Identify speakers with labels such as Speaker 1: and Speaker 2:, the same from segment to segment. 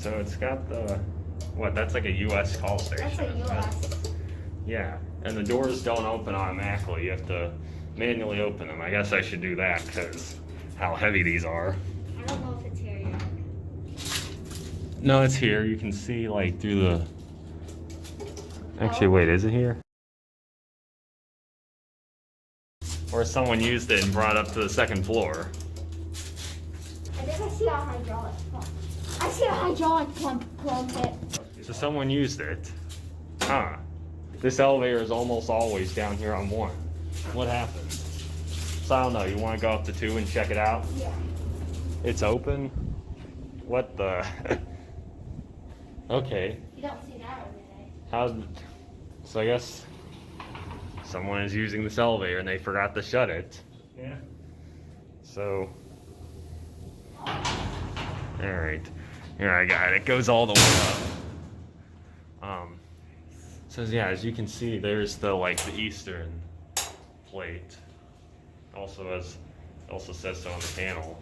Speaker 1: So it's got the, what, that's like a US call station.
Speaker 2: That's a US.
Speaker 1: Yeah, and the doors don't open automatically. You have to manually open them. I guess I should do that because how heavy these are.
Speaker 2: I don't know if it's here yet.
Speaker 1: No, it's here. You can see like through the... Actually, wait, is it here? Or someone used it and brought it up to the second floor.
Speaker 2: I think I see a hydraulic pump. I see a hydraulic pump close it.
Speaker 1: So someone used it. Huh. This elevator is almost always down here on 1. What happened? So I don't know. You want to go up to 2 and check it out?
Speaker 2: Yeah.
Speaker 1: It's open? What the? Okay.
Speaker 2: You don't see that every day.
Speaker 1: How's... So I guess someone is using this elevator and they forgot to shut it.
Speaker 3: Yeah.
Speaker 1: So... Alright. Here, I got it. It goes all the way up. So yeah, as you can see, there's the the eastern plate. Also says so on the panel.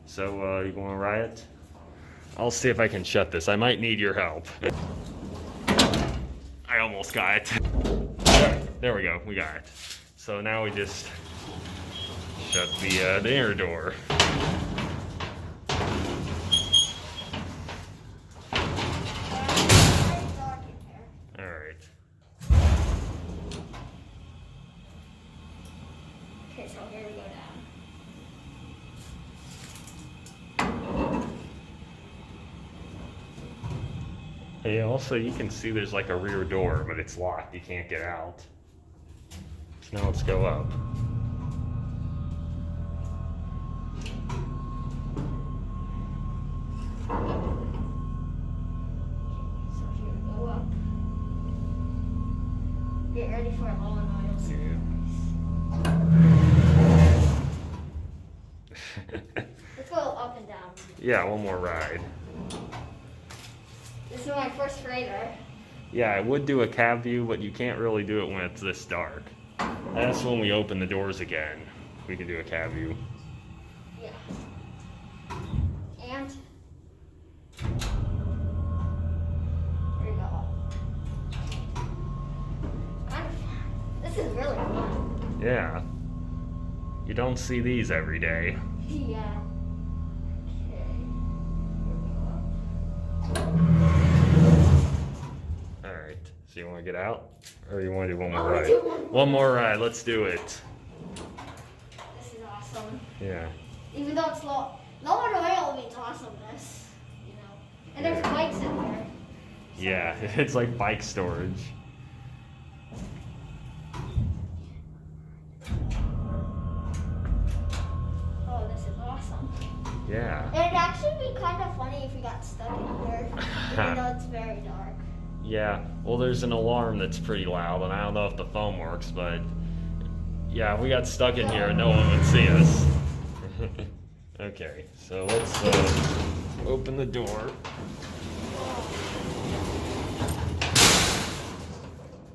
Speaker 1: So you want to ride it? I'll see if I can shut this. I might need your help. I almost got it. There we go. We got it. So now we just shut the inner door.
Speaker 2: Okay, so here we go down.
Speaker 1: Hey, also you can see there's like a rear door, but it's locked. You can't get out. So now let's go up.
Speaker 2: So here we go up. Get ready for a long oil Let's go up and down.
Speaker 1: Yeah, one more ride.
Speaker 2: This is my first freighter.
Speaker 1: Yeah, I would do a cab view, but you can't really do it when it's this dark. That's when we open the doors again. We can do a cab view.
Speaker 2: Yeah. And here we go. Kind of fun. This is really fun.
Speaker 1: Yeah. You don't see these every day.
Speaker 2: Yeah.
Speaker 1: Alright, so you want to get out? Or you want to do one more
Speaker 2: I wanna
Speaker 1: ride?
Speaker 2: do
Speaker 1: One more ride, let's do it.
Speaker 2: This is awesome.
Speaker 1: Yeah.
Speaker 2: Even though it's low on oil means awesomeness, you know. And there's bikes in there.
Speaker 1: Yeah, it's like bike storage.
Speaker 2: Oh, this is awesome.
Speaker 1: Yeah.
Speaker 2: It'd actually be kind of funny if we got stuck in here, even though it's very dark.
Speaker 1: Yeah, well there's an alarm that's pretty loud, and I don't know if the phone works, but yeah, we got stuck in here and no one would see us. Okay, so let's open the door.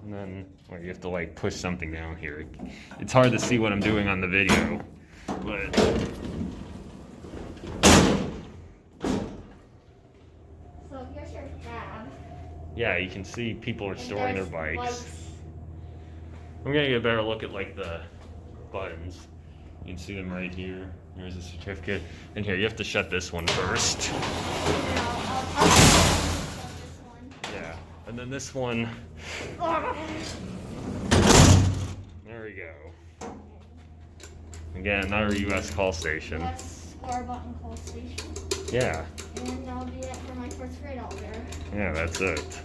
Speaker 1: And then, well, you have to like push something down here. It's hard to see what I'm doing on the video, but...
Speaker 2: So here's your cab.
Speaker 1: Yeah, you can see people are
Speaker 2: And
Speaker 1: storing their
Speaker 2: there's
Speaker 1: bikes. I'm gonna get a better look at like the buttons. You can see them right here. Here's the certificate. And here, you have to shut this one first.
Speaker 2: I'll this one.
Speaker 1: Yeah, and then this one. There we go. Again, another US call station.
Speaker 2: That's our button call station.
Speaker 1: Yeah.
Speaker 2: And that'll be it for my first grade out there.
Speaker 1: Yeah, that's it.